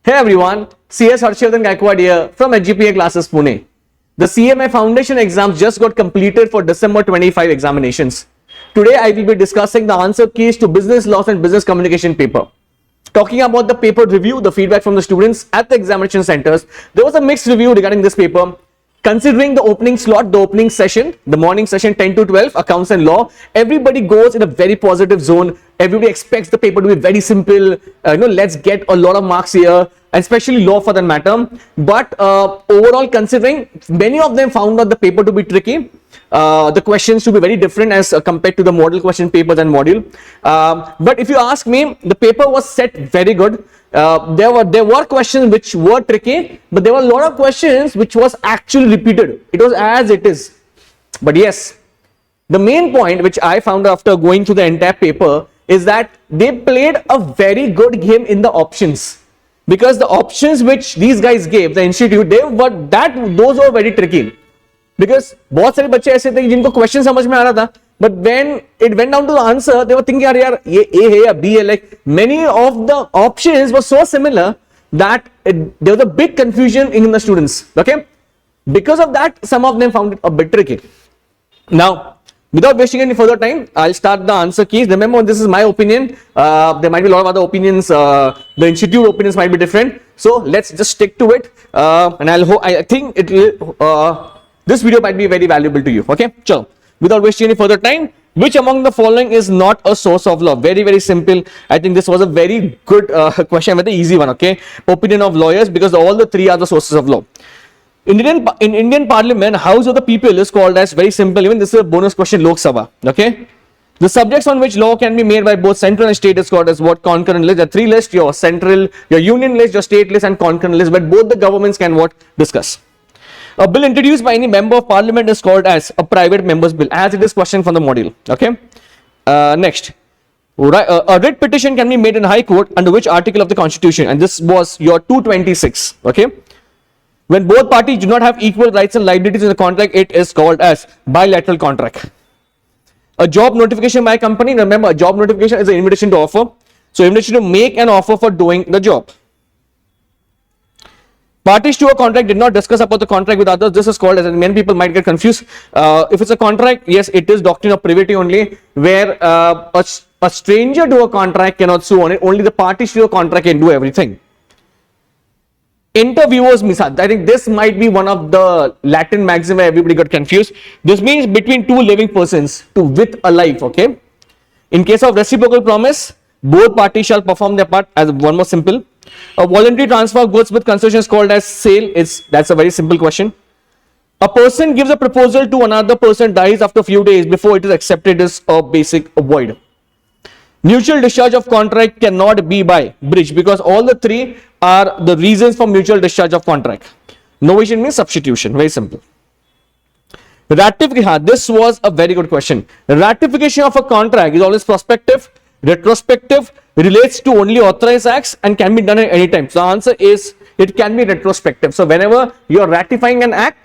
Hey everyone, CS Harshvardhan Gaikwad here from HGPA classes Pune. The CMA Foundation exams just got completed for December 25 examinations. Today I will be discussing the answer keys to business laws and business communication paper. Talking about the paper review, the feedback from the students at the examination centers, there was a mixed review regarding this paper. Considering the opening slot, the opening session, the morning session 10 to 12, accounts and law, everybody goes in a very positive zone. Everybody expects the paper to be very simple. Let's get a lot of marks here, and especially law for that matter. But overall, considering many of them found out the paper to be tricky, the questions to be very different as compared to the model question papers and module. But if you ask me, the paper was set very good. There were questions which were tricky, but there were a lot of questions which was actually repeated. It was as it is. But yes, the main point which I found after going through the entire paper is that they played a very good game in the options, because the options which these guys gave, the institute, those were very tricky. Because बहुत सारे बच्चे ऐसे थे जिनको question समझ में आ रहा था, but when it went down to the answer, they were thinking यार ये A है या B है. Like many of the options were so similar that there was a big confusion in the students. Okay, because of that, some of them found it a bit tricky. Now, without wasting any further time, I'll start the answer keys. Remember, this is my opinion. There might be a lot of other opinions. The institute opinions might be different. So let's just stick to it. And I think it will. This video might be very valuable to you. Okay, so without wasting any further time, which among the following is not a source of law? Very, very simple. I think this was a very good question, very easy one. Okay, opinion of lawyers, because all the three are the sources of law. In Indian Parliament, House of the People is called as, very simple. Even this is a bonus question, Lok Sabha. Okay, the subjects on which law can be made by both central and state is called as what? Concurrent list. There are three lists: your central, your union list, your state list, and concurrent list. But both the governments can what? Discuss. A bill introduced by any member of parliament is called as a private member's bill, as it is question from the module. Okay. Next, a writ petition can be made in High Court under which article of the Constitution? And this was your 226. Okay. When both parties do not have equal rights and liabilities in the contract, it is called as bilateral contract. A job notification by a company. Remember, a job notification is an invitation to offer. So, invitation to make an offer for doing the job. Parties to a contract did not discuss about the contract with others. This is called as, and many people might get confused. If it's a contract, yes, it is doctrine of privity only, where a stranger to a contract cannot sue on it. Only the parties to a contract can do everything. Interviewers misad. I think this might be one of the Latin maxims where everybody got confused. This means between two living persons, to with a life. Okay. In case of reciprocal promise, both parties shall perform their part. As one more simple. A voluntary transfer of goods with concession is called as sale. That's a very simple question. A person gives a proposal to another person, dies after a few days before it is accepted, is a basic void. Mutual discharge of contract cannot be by breach, because all the three are the reasons for mutual discharge of contract. Novation means substitution. Very simple. Ratification. This was a very good question. Ratification of a contract is always prospective, retrospective, relates to only authorized acts, and can be done at any time. So the answer is it can be retrospective. So whenever you are ratifying an act,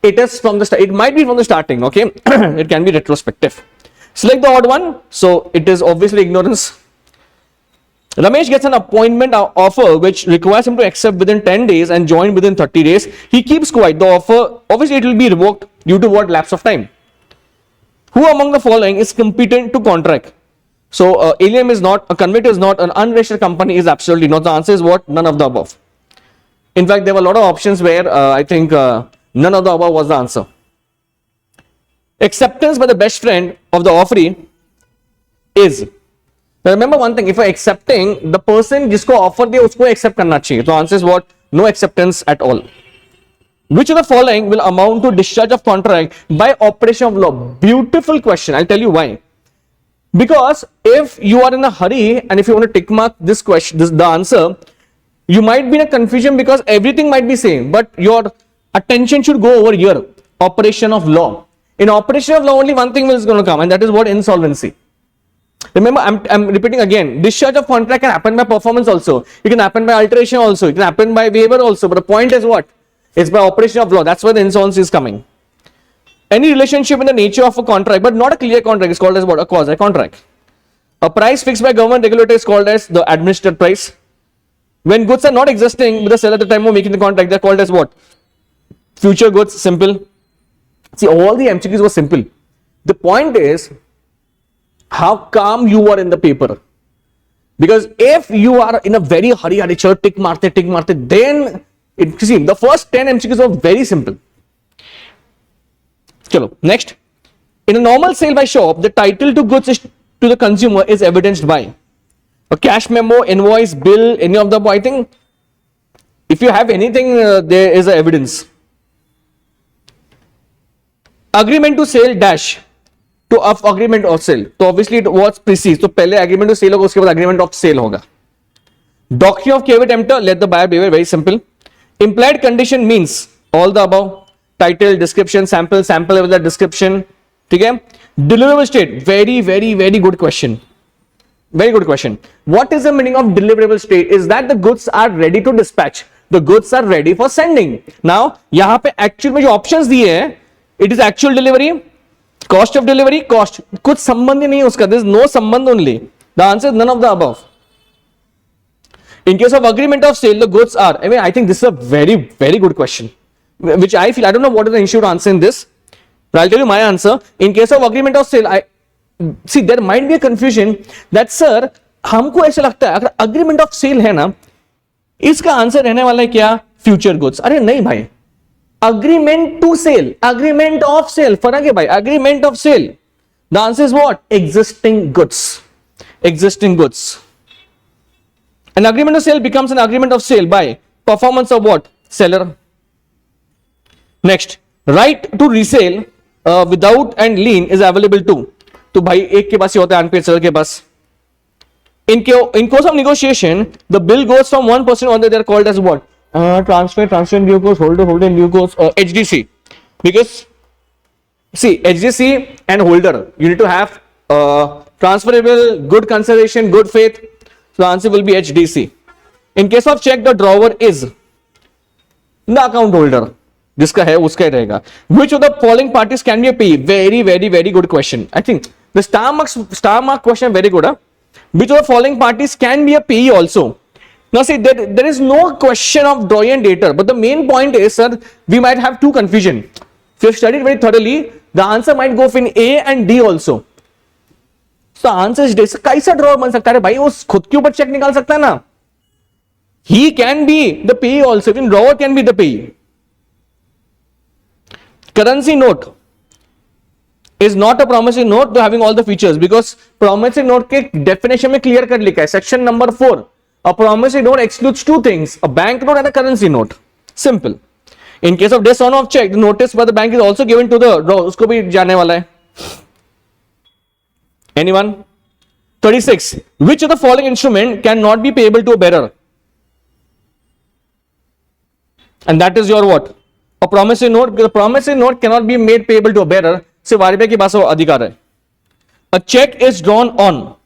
it is from the start. It might be from the starting. Okay, it can be retrospective. Select the odd one. So it is obviously ignorance. Ramesh gets an appointment offer which requires him to accept within 10 days and join within 30 days. He keeps quiet. The offer, obviously, it will be revoked due to what? Lapse of time. Who among the following is competent to contract? So, Alien is not, a convictor is not, an unregistered company is absolutely not. The answer is what? None of the above. In fact, there were a lot of options where I think none of the above was the answer. Acceptance by the best friend of the offeree is. Now, remember one thing, if you're accepting, the person jisko offer diya, usko accept karna chahiye. So, answer is what? No acceptance at all. Which of the following will amount to discharge of contract by operation of law? Beautiful question. I'll tell you why. Because if you are in a hurry and if you want to tick mark this question, the answer, you might be in a confusion because everything might be same, but your attention should go over here. Operation of law. In operation of law, only one thing is going to come, and that is what? Insolvency. Remember, I'm repeating again. Discharge of contract can happen by performance also. It can happen by alteration also. It can happen by waiver also. But the point is what? It's by operation of law. That's where the insolvency is coming. Any relationship in the nature of a contract, but not a clear contract, is called as what? A quasi contract. A price fixed by government regulator is called as the administered price. When goods are not existing with the seller at the time of making the contract, they're called as what? Future goods. Simple. See, all the MCQs were simple. The point is how calm you are in the paper. Because if you are in a very hurry, tick marte, then see, the first 10 MCQs were very simple. Chalo, next. In a normal sale by shop, the title to goods to the consumer is evidenced by a cash memo, invoice, bill, any of the above. I think if you have anything, there is a evidence. Agreement to sale dash to of agreement of sale. So obviously it was precise. So पहले agreement to sale होगा, उसके बाद agreement of sale होगा. Doctrine of caveat emptor, let the buyer beware, very simple. Implied condition means all the above. Title, description, sample level, the description. ठीक है? Deliverable state, very good question. Very good question. What is the meaning of deliverable state? Is that the goods are ready to dispatch. The goods are ready for sending. Now, यहाँ पे actual में जो options दिए हैं, it is actual delivery, cost of delivery, cost. कुछ संबंध ही नहीं है उसका. There is no संबंध only. The answer is none of the above. In case of agreement of sale, the goods are. I mean, I think this is a very good question, which I feel I don't know what is the issue to answer in this, but I'll tell you my answer. In case of agreement of sale, I see there might be a confusion that sir, हमको ऐसा लगता है अगर agreement of sale है ना, इसका answer रहने वाला है क्या? Future goods. अरे नहीं भाई, agreement to sale, agreement of sale, फर्क है भाई. Agreement of sale, the answer is what? Existing goods. Existing goods. An agreement of sale becomes an agreement of sale by performance of what? Seller. Next, right to resale without and lien is available to. तो भाई एक के पास ही होता है, unpaid seller के पास. In course of negotiation, the bill goes from one person on the other, called as what? Transfer in due course, holder in due course, HDC. Because see, HDC and holder, you need to have transferable, good consideration, good faith. So the answer will be HDC. In case of check, the drawer is the account holder. जिसका है उसका ही रहेगा. Which of the following parties can be a payee? Very good question. I think the star mark question very good. Huh? Which of the following parties can be a payee also? Now see, there is no question of drawer and debtor, but the main point is, sir, we might have two confusion. If you have studied very thoroughly, the answer might go in A and D also. So answer is D. कैसा drawer बन सकता है भाई? वो खुद के ऊपर check निकाल सकता है ना? He can be the payee also. Even drawer can be the payee. Currency note is not a promissory note to having all the features, because promissory note के definition में clear कर लिखा है section number 4. A promissory note excludes two things: a bank note and a currency note. Simple. In case of dishonor of check, the notice by the bank is also given to the drawer. उसको भी जाने वाला है. Anyone? 36. Which of the following instrument cannot be payable to a bearer? And that is your what? A promissory note. The promissory note cannot be made payable to a bearer. सिर्फ वारिपे के पास वो अधिकार है. A check is drawn on.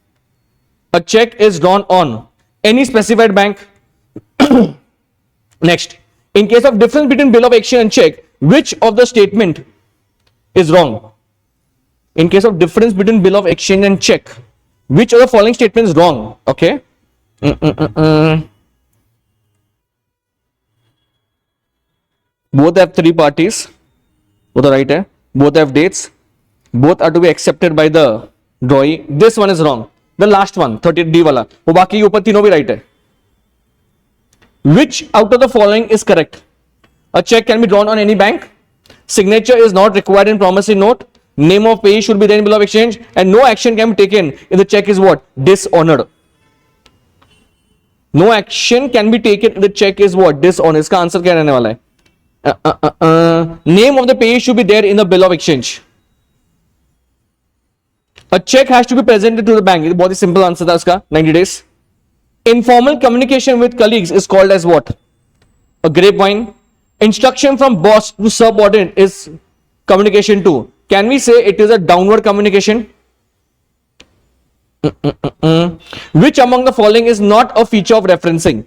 A check is drawn on any specified bank. Next, in case of difference between bill of exchange and check, which of the statement is wrong? In case of difference between bill of exchange and check, which of the following statement is wrong? Okay. Both have three parties. Both are right. Both have dates. Both are to be accepted by the drawee. This one is wrong. The last one, 30D वाला, वो बाकी के ऊपर तीनों भी right है. Which out of the following is correct? A check can be drawn on any bank. Signature is not required in promissory note. Name of payee should be there in bill of exchange, and no action can be taken if the check is what? Dishonored. No action can be taken if the check is what? Dishonored. इसका answer क्या रहने वाला है? Name of the payee should be there in the bill of exchange. A check has to be presented to the bank. बहुत ही simple answer था इसका. 90 days. Informal communication with colleagues is called as what? A grapevine. Instruction from boss to subordinate is communication too. Can we say it is a downward communication? Which among the following is not a feature of referencing?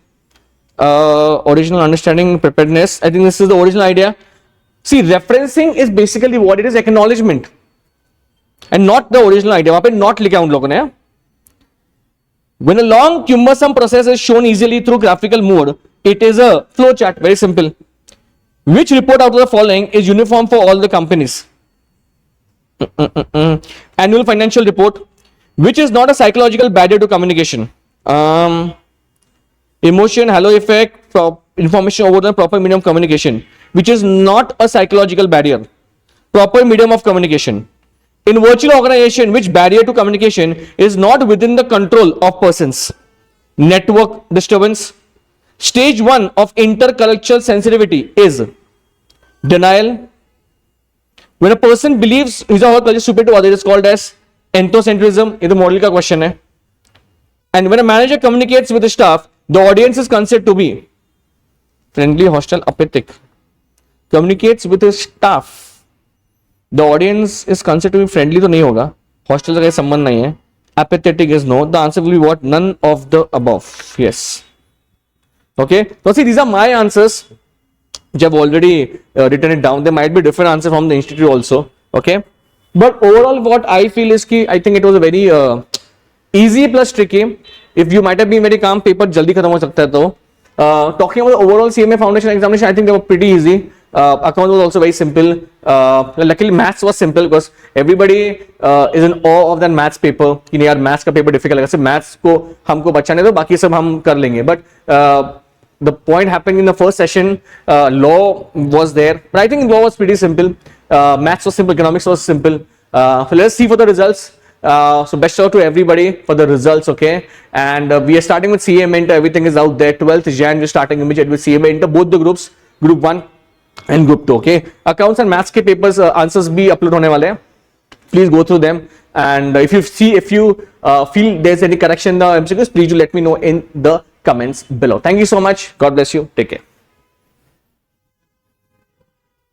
Original understanding, preparedness. I think this is the original idea. See, referencing is basically what it is, acknowledgement, and not the original idea. वहां पे not लिखा उन लोगों ने. When a long cumbersome process is shown easily through graphical mode, it is a flow chart. Very simple. Which report out of the following is uniform for all the companies? Annual financial report. Which is not a psychological barrier to communication? Emotion, halo effect, information over the proper medium of communication. Which is not a psychological barrier. Proper medium of communication. In virtual organization, which barrier to communication is not within the control of persons? Network disturbance. Stage 1 of intercultural sensitivity is denial. When a person believes his or her culture is superior to others, it is called as ethnocentrism. This is model ka question hai. And when a manager communicates with the staff, the audience is considered to be friendly, hostile, apathetic. Communicates with his staff. The audience is considered to be friendly, तो नहीं होगा. Hostile का कोई संबंध नहीं है. Apathetic is no. The answer will be what? None of the above. Yes. Okay. So see, these are my answers. which I've already written it down. There might be different answer from the institute also. Okay. But overall, what I feel is कि I think it was a very easy plus tricky. If you might have been very calm, paper जल्दी खत्म हो सकता है तो. Talking about the overall CMA Foundation examination, I think they were pretty easy. Account was also very simple. Luckily, maths was simple because everybody is in awe of that maths paper. कि नहीं यार maths का paper difficult लगा. सिर्फ maths को हमको बचाने दो, बाकी सब हम कर लेंगे. But the point happened in the first session. Law was there, but I think law was pretty simple. Maths was simple. Economics was simple. So let's see for the results. So best shout out to everybody for the results, okay? And we are starting with CMA Inter. Everything is out there. 12th Jan, we're starting immediately with CMA Inter. Both the groups, Group 1 and Group 2, okay? Accounts and maths ke papers answers bhi upload hone wale hain. Please go through them. And if you feel there's any correction in the MCQs, please do let me know in the comments below. Thank you so much. God bless you. Take care.